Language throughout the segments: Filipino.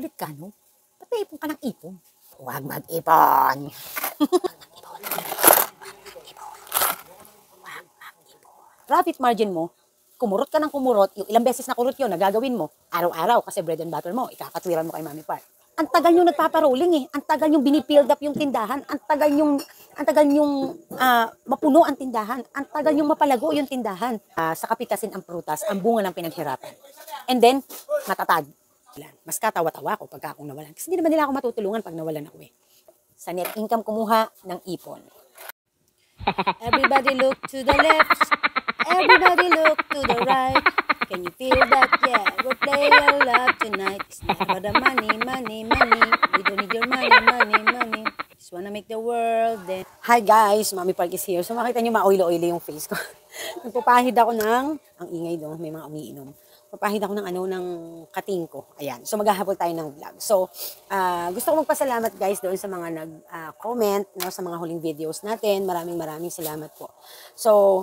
Kulit ka, no? Ba't may ipon ka ng ipon? Huwag mag-ipon. Profit margin mo, kumurot ka ng kumurot, yung ilang beses na kurot yun, nagagawin mo, araw-araw, kasi bread and butter mo, ikakatwiran mo kay Mami Park. Ang tagal yung nagpaparolling eh. Ang tagal yung binibuild up yung tindahan. Ang tagal yung mapuno ang tindahan. Ang tagal yung mapalago yung tindahan. Sa kapitasin ang prutas, ang bunga ng pinaghirapan. And then, matatag. Mas katawa-tawa ako pagka akong nawalan. Kasi hindi naman nila ako matutulungan pag nawalan ako eh. Sa net income kumuha ng ipon. Everybody look to the left. Everybody look to the right. Can you feel that? Yeah, we'll play a lot tonight. It's not about the money, money, money. We don't need your money, money, money. Just wanna make the world then. Hi guys, Mami Park is here. So makita nyo ma-oily-oily yung face ko. Nagpapahid ako ng, ang ingay doon, may mga umiinom. Papahid ako ng kating ko. Ayan. So maghahabol tayo ng vlog. So gusto ko magpasalamat guys doon sa mga nag-comment, no, sa mga huling videos natin. Maraming salamat po. So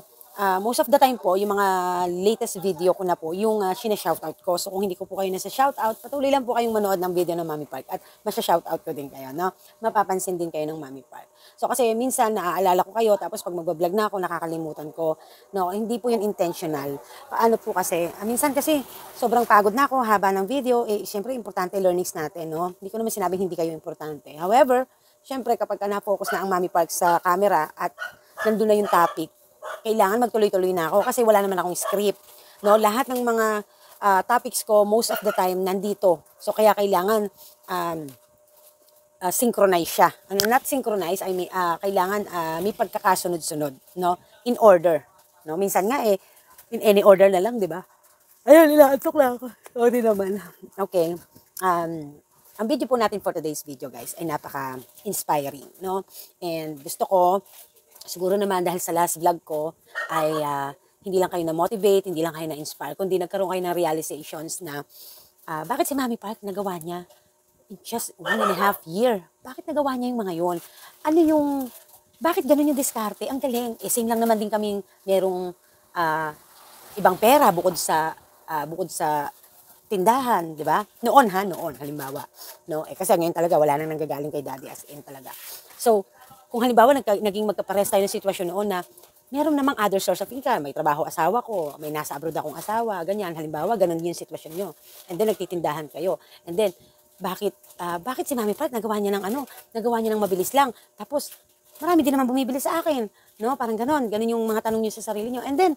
most of the time po, yung mga latest video ko na po, yung sina-shoutout ko. So kung hindi ko po kayo nasa shoutout, patuloy lang po kayong manood ng video ng Mami Park at masya-shoutout ko din kayo, no? Mapapansin din kayo ng Mami Park. So kasi minsan naaalala ko kayo, tapos pag magbablog na ako, nakakalimutan ko. No, hindi po yun intentional. Paano po kasi, minsan kasi sobrang pagod na ako, haba ng video, siyempre importante learnings natin, no? Hindi ko naman sinabing hindi kayo importante. However, siyempre kapag na-focus na ang Mami Park sa camera at nandun na yung topic, kailangan magtuloy-tuloy na ako kasi wala naman akong script. No? Lahat ng mga topics ko, most of the time, nandito. So, kaya kailangan synchronize siya. Not synchronize, I mean, kailangan may pagkakasunod-sunod. No? In order. No? Minsan nga in any order na lang, di ba? Ayun, nilaatok na ako. Sorry naman. Okay. Ang video po natin for today's video, guys, ay napaka-inspiring. No? And gusto ko, siguro naman dahil sa last vlog ko ay hindi lang kayo na-motivate, hindi lang kayo na-inspire, kundi nagkaroon kayo ng realizations na bakit si Mami Park nagawa niya in just 1.5 year? Bakit nagawa niya yung mga yun? Ano yung, bakit ganun yung diskarte? Ang galing. Same lang naman din kaming merong ibang pera bukod sa tindahan, di ba? Noon halimbawa. No? Kasi ngayon talaga wala nang nanggagaling kay Daddy as in talaga. So, kung halimbawa naging magkapares tayo ng sitwasyon noon na meron namang other source of income, may trabaho asawa ko, may nasa abroad akong asawa, ganyan, halimbawa, ganun yung sitwasyon nyo. And then, nagtitindahan kayo. And then, bakit si Mami Park nagawa niya ng mabilis lang. Tapos, marami din naman bumibili sa akin. No? Parang ganun yung mga tanong nyo sa sarili nyo. And then,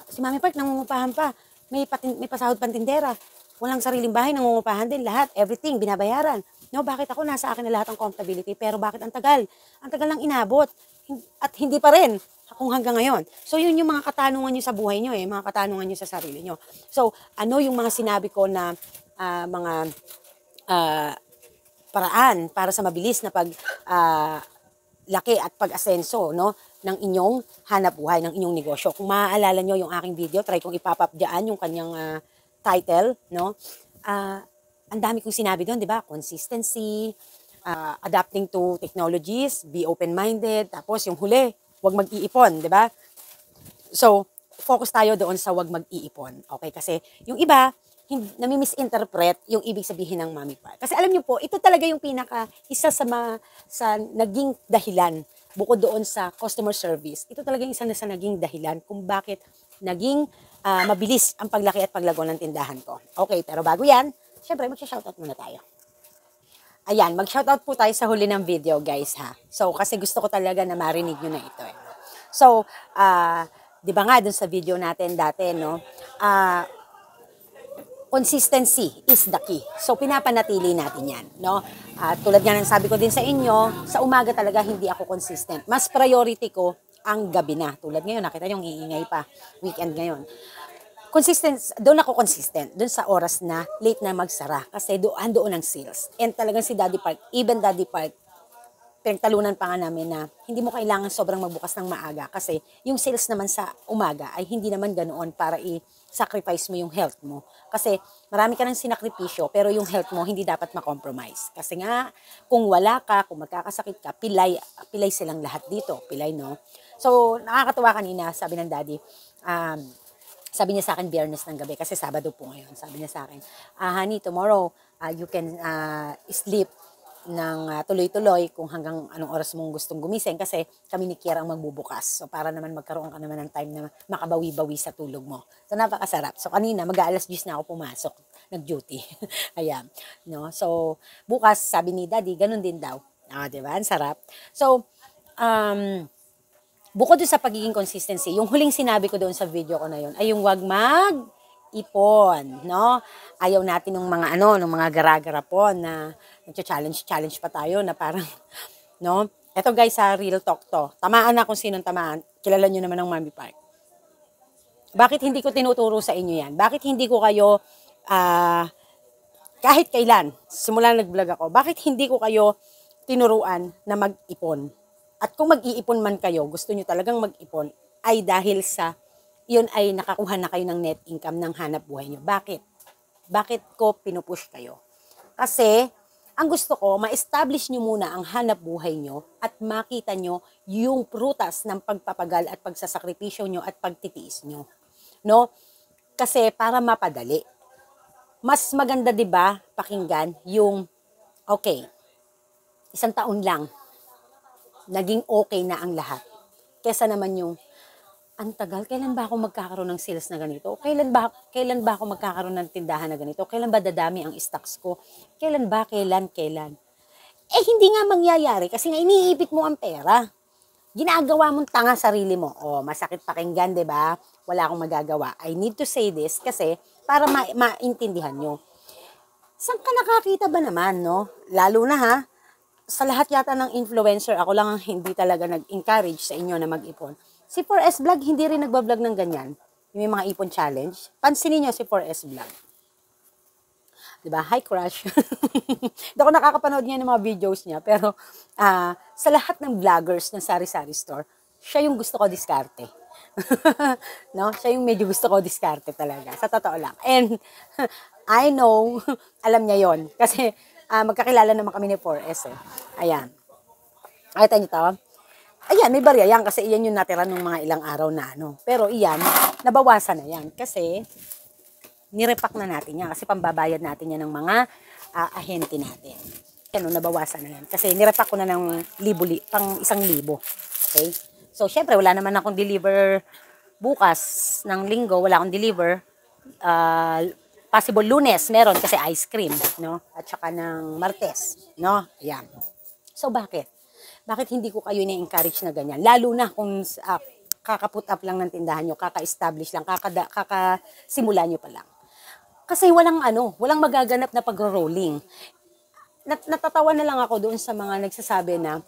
si Mami Park nangungupahan pa, may pasahod pantindera, walang sariling bahay, nangungupahan din, lahat, everything, binabayaran. No, bakit ako nasa akin na lahat ng comfortability, pero bakit ang tagal? Ang tagal lang inabot. At hindi pa rin kung hanggang ngayon. So, yun yung mga katanungan nyo sa buhay nyo mga katanungan nyo sa sarili nyo. So, ano yung mga sinabi ko na mga paraan para sa mabilis na laki at pag-asenso, no, ng inyong hanap buhay, ng inyong negosyo. Kung maaalala nyo yung aking video, try kong ipapap dyan yung kanyang title, no? Ang dami kong sinabi doon, di ba? Consistency, adapting to technologies, be open-minded, tapos yung huli, huwag mag-iipon, di ba? So, focus tayo doon sa huwag mag-iipon. Okay? Kasi yung iba, nami-misinterpret yung ibig sabihin ng Mami Park. Kasi alam niyo po, ito talaga yung isa sa naging dahilan, bukod doon sa customer service, ito talaga yung isa sa naging dahilan kung bakit naging mabilis ang paglaki at paglago ng tindahan ko. Okay, pero bago yan, syempre, mag-shoutout muna tayo. Ayan, mag-shoutout po tayo sa huli ng video, guys, ha. So, kasi gusto ko talaga na marinig nyo na ito, So, di ba nga, dun sa video natin dati, no, consistency is the key. So, pinapanatili natin yan, no. Tulad nga ng sabi ko din sa inyo, sa umaga talaga hindi ako consistent. Mas priority ko ang gabi na. Tulad ngayon, nakita nyo, iingay pa, weekend ngayon. Doon ako consistent, doon sa oras na late na magsara kasi doon ang sales. And talagang si Daddy Park, even Daddy Park, pinagtalunan pa nga namin na hindi mo kailangan sobrang magbukas ng maaga kasi yung sales naman sa umaga ay hindi naman ganoon para i-sacrifice mo yung health mo. Kasi marami ka ng sinakripisyo pero yung health mo hindi dapat ma-compromise. Kasi nga, kung wala ka, kung magkakasakit ka, pilay silang lahat dito. Pilay, no? So, nakakatuwa kanina, sabi ng Daddy, Sabi niya sa akin, Biyernes ng gabi, kasi Sabado po ngayon. Sabi niya sa akin, honey, tomorrow, you can sleep ng tuloy-tuloy kung hanggang anong oras mong gustong gumising kasi kami ni Kiera ang magbubukas. So, para naman magkaroon ka naman ng time na makabawi-bawi sa tulog mo. So, napakasarap. So, kanina, mag-aalas 10 na ako pumasok. Nag-duty. Ayan. No? So, bukas, sabi ni Daddy, ganun din daw. Diba? Ang sarap. So, bukod doon sa pagiging consistency, yung huling sinabi ko doon sa video ko na yun ay yung wag mag-ipon, no? Ayaw natin ng mga ng mga gara-garapon na nagcha-challenge pa tayo na parang, no? Eto guys, sa real talk to. Tamaan na kung sinong tamaan. Kilala nyo naman ng Mami Park. Bakit hindi ko tinuturo sa inyo yan? Bakit hindi ko kayo, kahit kailan, simula nag-vlog ako, bakit hindi ko kayo tinuruan na mag-ipon? At kung mag-iipon man kayo, gusto nyo talagang mag-ipon, ay dahil sa, yun ay nakakuha na kayo ng net income ng hanap buhay nyo. Bakit? Bakit ko pinupush kayo? Kasi, ang gusto ko, ma-establish nyo muna ang hanap buhay nyo at makita nyo yung prutas ng pagpapagal at pagsasakripisyo nyo at pagtitiis nyo. No? Kasi, para mapadali. Mas maganda, di ba, pakinggan, yung, okay, 1 taon lang, naging okay na ang lahat. Kesa naman yung, ang tagal, kailan ba ako magkakaroon ng sales na ganito? Kailan ba ako magkakaroon ng tindahan na ganito? Kailan ba dadami ang stocks ko? Kailan? Hindi nga mangyayari kasi nga iniipit mo ang pera. Ginagawa mong tanga sarili mo. Masakit pakinggan, di ba? Wala akong magagawa. I need to say this kasi para maintindihan nyo. Saan ka nakakita ba naman, no? Lalo na ha, sa lahat yata ng influencer, ako lang ang hindi talaga nag-encourage sa inyo na mag-ipon. Si 4S Vlog, hindi rin nagbablog ng ganyan. Yung mga ipon challenge. Pansinin nyo si 4S Vlog. Diba? Hi, crush. Hindi ako nakakapanood niya ng mga videos niya. Pero sa lahat ng vloggers ng sari-sari store, siya yung gusto ko diskarte. No? Siya yung medyo gusto ko diskarte talaga. Sa totoo lang. And I know, alam niya yon kasi magkakilala naman kami ni 4S eh. Ayan. Nakita niyo to? Ayan, may barya yan kasi iyan yung natira ng mga ilang araw na Pero iyan, nabawasan na yan kasi nirepack na natin yan kasi pambabayad natin yan ng mga ahente natin. Nabawasan na yan kasi nirepack ko na ng pang 1,000. Okay? So, syempre, wala naman akong deliver bukas ng linggo, wala akong deliver. Possible Lunes, meron kasi ice cream, no? At saka ng Martes, no? Ayan. So, bakit? Bakit hindi ko kayo na-encourage na ganyan? Lalo na kung kaka-put up lang ng tindahan nyo, kaka-establish lang, kakasimula nyo pa lang. Kasi walang magaganap na pag-rolling. Natatawa na lang ako doon sa mga nagsasabi na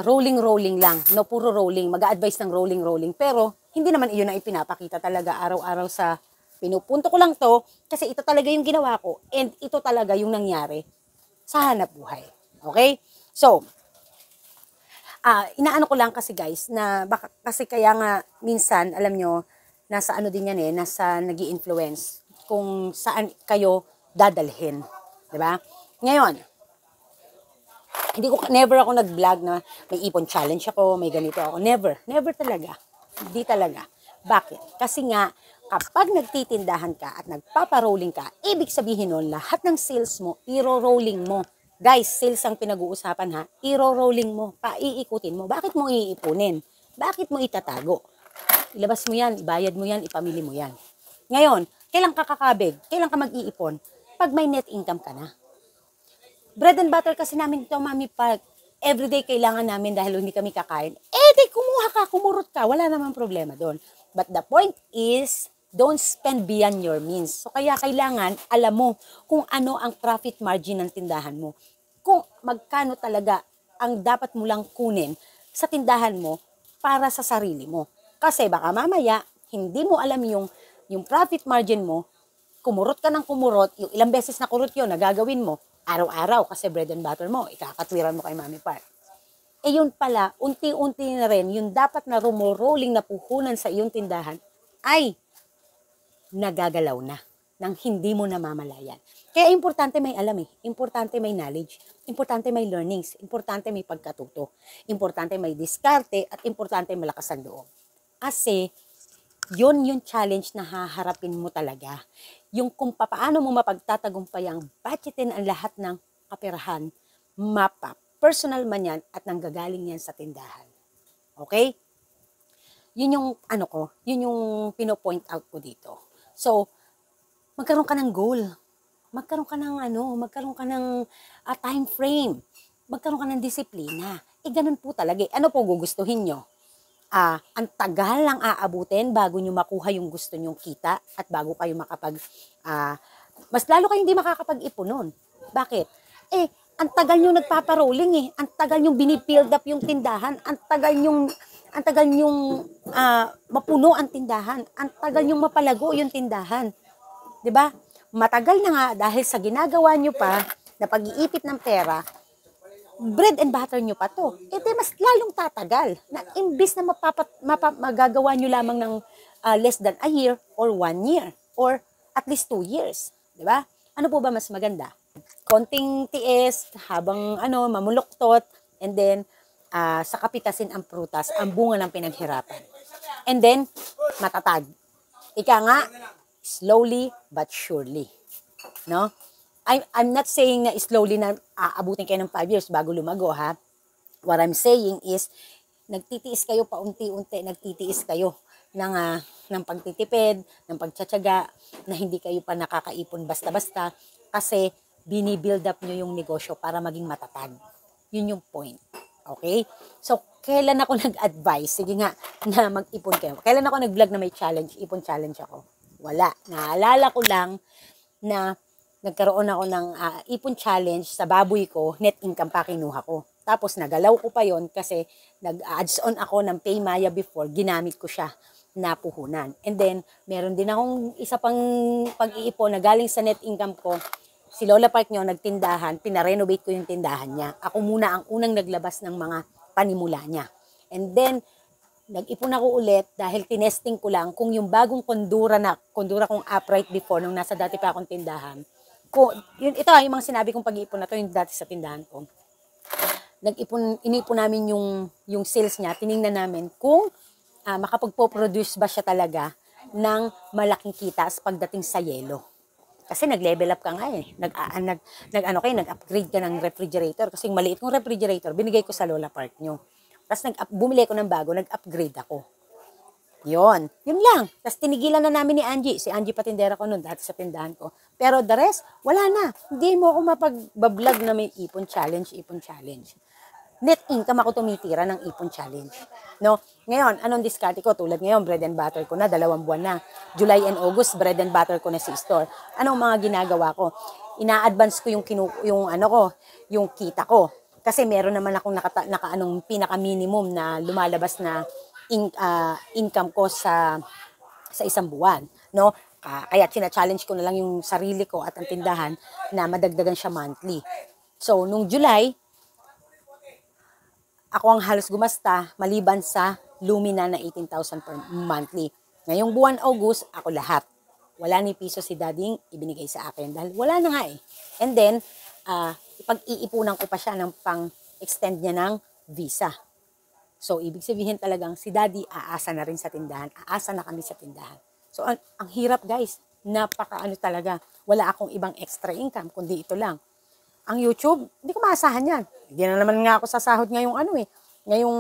rolling lang, no, puro rolling, mag-a-advise ng rolling. Pero, hindi naman iyon ang ipinapakita talaga araw-araw sa pinupunto ko lang to kasi ito talaga yung ginawa ko and ito talaga yung nangyari sa hanap buhay. Okay? So, inaano ko lang kasi guys na baka, kasi kaya nga minsan, alam nyo, nasa din yan nasa nag-i-influence kung saan kayo dadalhin. Diba? Ngayon, never ako nag-vlog na may ipon challenge ako, may ganito ako. Never talaga. Hindi talaga. Bakit? Kasi nga, kapag nagtitindahan ka at nagpaparolling ka, ibig sabihin nun, lahat ng sales mo, iro-rolling mo. Guys, sales ang pinag-uusapan ha, iro-rolling mo, paiikutin mo. Bakit mo iipunin? Bakit mo itatago? Ilabas mo yan, ibayad mo yan, ipamili mo yan. Ngayon, kailan ka kakabig? Kailan ka mag-iipon? Pag may net income ka na. Bread and butter kasi namin ito, Mami Park. Everyday kailangan namin dahil hindi kami kakain. Di kumuha ka, kumurot ka. Wala namang problema doon. But the point is, don't spend beyond your means. So kaya kailangan, alam mo kung ano ang profit margin ng tindahan mo. Kung magkano talaga ang dapat mo lang kunin sa tindahan mo para sa sarili mo. Kasi baka mamaya, hindi mo alam yung profit margin mo, kumurot ka ng kumurot, yung ilang beses na kurot yun, nagagawin mo, araw-araw kasi bread and butter mo, ikakatwiran mo kay Mami Park. Yun pala, unti-unti na rin, yung dapat na rumorolling na puhunan sa iyong tindahan, ay nagagalaw na nang hindi mo namamalayan. Kaya importante may alam importante may knowledge, importante may learnings, importante may pagkatuto, importante may diskarte, at importante malakas ang loob. Kasi, Yun yung challenge na haharapin mo talaga. Yung kung paano mo mapagtatagumpay ang budgetin ang lahat ng kaperahan, mapa, personal man yan at nanggagaling yan sa tindahan. Okay? Yun yung yun yung pino-point out ko dito. So, magkaroon ka ng goal. Magkaroon ka ng time frame. Magkaroon ka ng disiplina. Ganun po talaga. Ano po gugustuhin nyo? Ang tagal lang aabutin bago nyo makuha yung gusto nyong kita at bago kayo mas lalo kayong hindi makakapag-ipon nun. Bakit? Ang tagal nyo nagpaparolling Ang tagal nyo binibuild up yung tindahan. Ang tagal nyong mapuno ang tindahan. Ang tagal nyong mapalago yung tindahan. 'Di ba? Matagal na nga dahil sa ginagawa nyo pa na pag-iipit ng pera, bread and butter nyo pa to. Mas lalong tatagal. Na imbis na magagawa nyo lamang ng less than a year or 1 year or at least 2 years. 'Di ba? Ano po ba mas maganda? Konting tiis habang mamuluktot and then sa kapitasin ang prutas, ang bunga ng pinaghirapan. And then, matatag. Ika nga, slowly but surely. No? I'm not saying na slowly na aabutin kayo ng 5 years bago lumago, ha? What I'm saying is, nagtitiis kayo paunti-unti, nagtitiis kayo ng pagtitipid, ng pagtsatsaga, na hindi kayo pa nakakaipon basta-basta, kasi binibuild up nyo yung negosyo para maging matatag. Yun yung point. Okay? So, kailan ako nag-advise? Sige nga, na mag-ipon kayo. Kailan ako nag-vlog na may challenge? Ipon challenge ako. Wala. Naalala ko lang na nagkaroon ako ng ipon challenge sa baboy ko, net income pa kinuha ko. Tapos nagalaw ko pa yon kasi nag-adds on ako ng Paymaya before, ginamit ko siya na puhunan. And then, meron din akong isa pang pag-iipon na galing sa net income ko. Si Lola Park nyo, nagtindahan, pinarenovate ko yung tindahan niya. Ako muna ang unang naglabas ng mga panimula niya. And then, nag-ipon ako ulit dahil tinesting ko lang kung yung bagong kondura kong upright before, nung nasa dati pa akong tindahan. Ito yung mga sinabi kong pag-iipon na to, yung dati sa tindahan ko. Inipon namin yung sales niya, tiningnan namin kung makapagpo-produce ba siya talaga ng malaking kita sa pagdating sa yelo. Kasi nag-level up ka nga nag-upgrade ka ng refrigerator. Kasi yung maliit kong refrigerator, binigay ko sa Lola Park nyo. Tapos bumili ko ng bago, nag-upgrade ako. Yun lang. Tapos tinigilan na namin ni Angie. Si Angie patindera ko noon, dati sa tindahan ko. Pero the rest, wala na. Hindi mo ako mapag-vlog na may ipon challenge. Net income ako tumitira ng ipon challenge. No? Ngayon, anong diskarte ko? Tulad ngayon, bread and butter ko na, 2 buwan na. July and August, bread and butter ko na si store. Anong mga ginagawa ko? Ina-advance ko yung kita ko. Kasi meron naman akong pinaka-minimum na lumalabas na income ko sa isang buwan. No? Kaya challenge ko na lang yung sarili ko at ang tindahan na madagdagan siya monthly. So, nung July, ako ang halos gumasta maliban sa Lumina na 18,000 per monthly. Ngayong buwan August, ako lahat. Wala ni piso si Daddy ibinigay sa akin dahil wala na nga eh. And then, pag-iipunan ko pa siya ng pang-extend niya ng visa. So, ibig sabihin talagang si Daddy aasa na rin sa tindahan. Aasa na kami sa tindahan. So, ang hirap guys. Talaga. Wala akong ibang extra income, kundi ito lang. Ang YouTube, hindi ko maasahan yan. Hindi na naman nga ako sasahod ngayong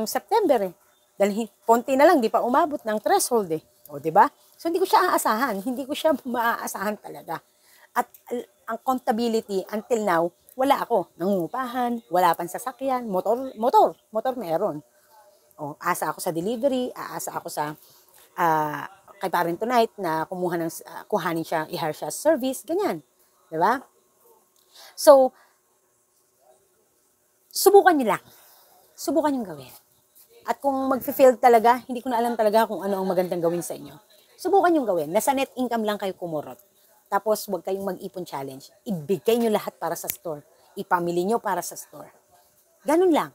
September eh. Dahil konti na lang, di pa umabot ng threshold eh. O, diba? So, hindi ko siya aasahan. Hindi ko siya maaasahan talaga. At ang accountability, until now, wala ako. Nangungupahan, wala pang sasakyan, motor meron. O, asa ako sa delivery, aasa ako sa kay Parent Tonight na kuhanin siya, i-hire siya service, ganyan. Diba? So, subukan nyo lang. Subukan nyo gawin. At kung mag-fail talaga, hindi ko na alam talaga kung ano ang magandang gawin sa inyo. Subukan nyo gawin. Nasa net income lang kayo kumurot. Tapos, huwag kayong mag-ipon challenge. Ibigay nyo lahat para sa store. Ipamili nyo para sa store. Ganun lang.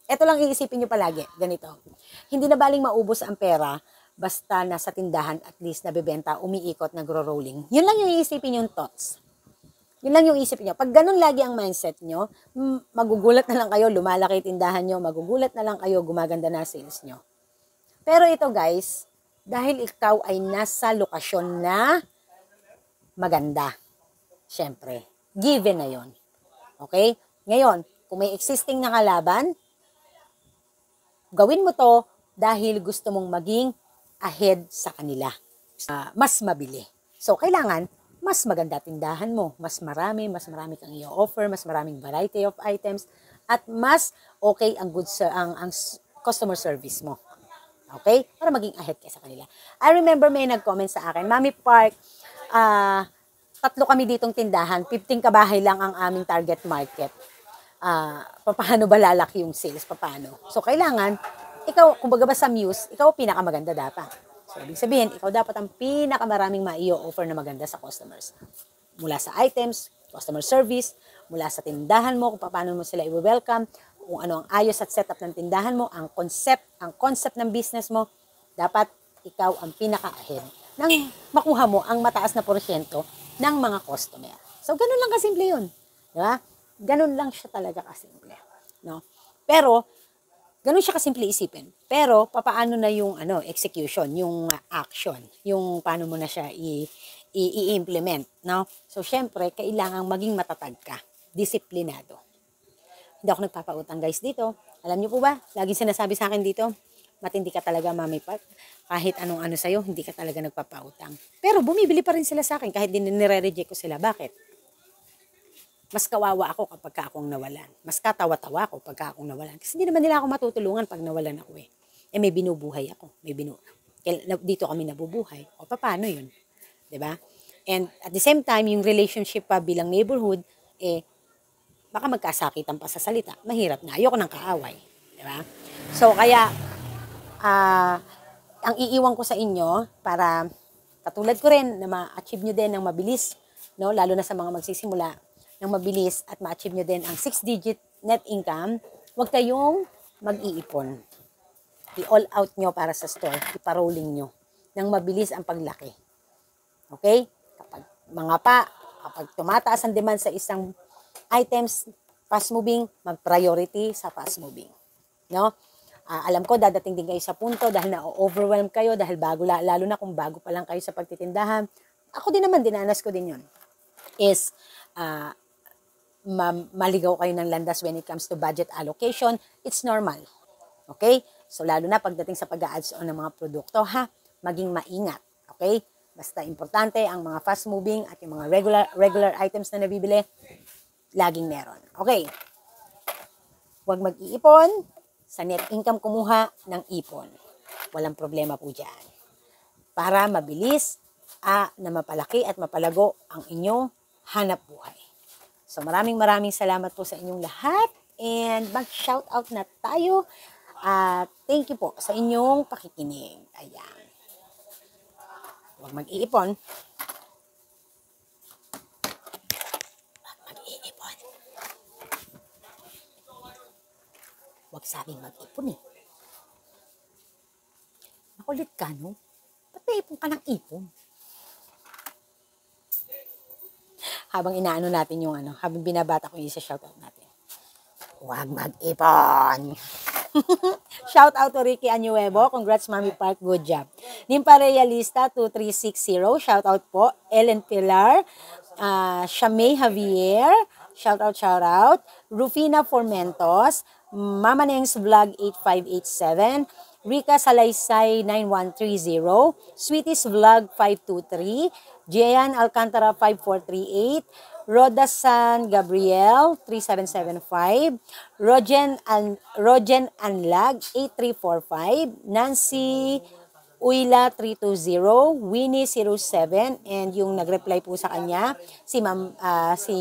Ito lang iisipin nyo palagi. Ganito. Hindi na baling maubos ang pera basta nasa tindahan at least nabebenta, umiikot, nagro-rolling. Yun lang yung iisipin yung thoughts. Yun lang yung isipin nyo. Pag ganun lagi ang mindset nyo, magugulat na lang kayo, lumalaki tindahan nyo, magugulat na lang kayo, gumaganda na sales nyo. Pero ito guys, Dahil ikaw ay nasa lokasyon na maganda. Siyempre, given na yon. Okay? Ngayon, kung may existing na kalaban, gawin mo to dahil gusto mong maging ahead sa kanila. Mas mabili. So, kailangan, mas maganda tindahan mo. Mas marami kang i-offer, mas maraming variety of items, at mas okay ang goods, ang customer service mo. Okay? Para maging ahead ka sa kanila. I remember may nag-comment sa akin, Mami Park, 3 kami ditong tindahan, 15 kabahay lang ang aming target market. Paano ba lalaki yung sales? Paano? So, kailangan, ikaw, kumbaga ba sa Muse, ikaw pinakamaganda dapat. So, ibig sabihin, ikaw dapat ang pinakamaraming ma-i-offer na maganda sa customers. Mula sa items, customer service, mula sa tindahan mo, kung paano mo sila i-welcome, kung ano ang ayos at setup ng tindahan mo, ang concept ng business mo, dapat ikaw ang pinaka-ahead nang makuha mo ang mataas na porsyento ng mga customer. So, ganun lang kasimple yun. Diba? Ganun lang siya talaga kasimple. No? Pero, ganun siya kasimple isipin. Pero, papaano na yung execution, yung action, yung paano mo na siya i-implement. No? So, syempre, kailangang maging matatag ka. Disiplinado. Hindi ako nagpapautang guys dito. Alam niyo po ba? Laging sinasabi sa akin dito, matindi ka talaga, Mami Park. Kahit anong sa'yo, hindi ka talaga nagpapautang. Pero bumibili pa rin sila sa akin kahit nire-reject ko sila. Bakit? Mas kawawa ako kapag akong nawalan. Mas katawa-tawa ako pag akong nawalan. Kasi hindi naman nila ako matutulungan pag nawalan ako eh. May binubuhay ako. Dito kami nabubuhay. O paano yun? 'Di ba? And at the same time, yung relationship pa bilang neighborhood, baka magkasakitan pa sa salita. Mahirap na. Ayoko ng kaaway. Diba? So, kaya, ang iiwan ko sa inyo, para katulad ko rin, na ma-achieve nyo din ng mabilis, no? Lalo na sa mga magsisimula, ng mabilis at ma-achieve nyo din ang 6-digit net income, huwag kayong mag-iipon. I-all out nyo para sa store, iparolling nyo, nang mabilis ang paglaki. Okay? Kapag tumataas ang demand sa isang items, fast moving, mag-priority sa fast moving. No? Alam ko, dadating din kayo sa punto dahil na-overwhelm kayo, dahil lalo na kung bago pa lang kayo sa pagtitindahan. Ako din naman, dinanas ko din yun. Is, maligaw kayo ng landas when it comes to budget allocation. It's normal. Okay? So, lalo na pagdating sa pag-a-adds on ng mga produkto, maging maingat. Okay? Basta importante, ang mga fast moving at yung mga regular items na nabibili, laging meron. Okay. Huwag mag-iipon. Sa net income kumuha ng ipon. Walang problema po dyan. Para mabilis na mapalaki at mapalago ang inyong hanap buhay. So maraming salamat po sa inyong lahat. And mag-shoutout na tayo. Thank you po sa inyong pakikinig. Ayan. Huwag mag-iipon. Huwag sabing mag-ipon eh. Nakulit ka, no? Ba't may ipon ka ng ipon? Habang inaano natin yung habang binabata ko yung isa-shoutout natin. Huwag mag-ipon! Shoutout to Ricky Anuevo. Congrats, Mami Park. Good job. Nimpa Realista 2360. Shoutout po. Ellen Pilar. Shamay Javier. Shoutout. Rufina Formentos. Mama Neng's Vlog 8587, Rika Salaysay 9130, Sweeties Vlog 523, Jean Alcantara 5438, Roda San Gabriel 3775, Rogen Anlag 8345, Nancy Uila 320, Winnie 07, and yung nag-reply po sa kanya, si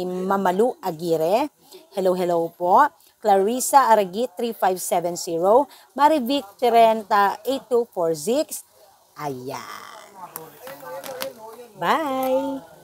Mamalu Aguirre. Hello po. Clarissa Aragit 3570, Marivic Tirenta 8246. Ayan. Bye!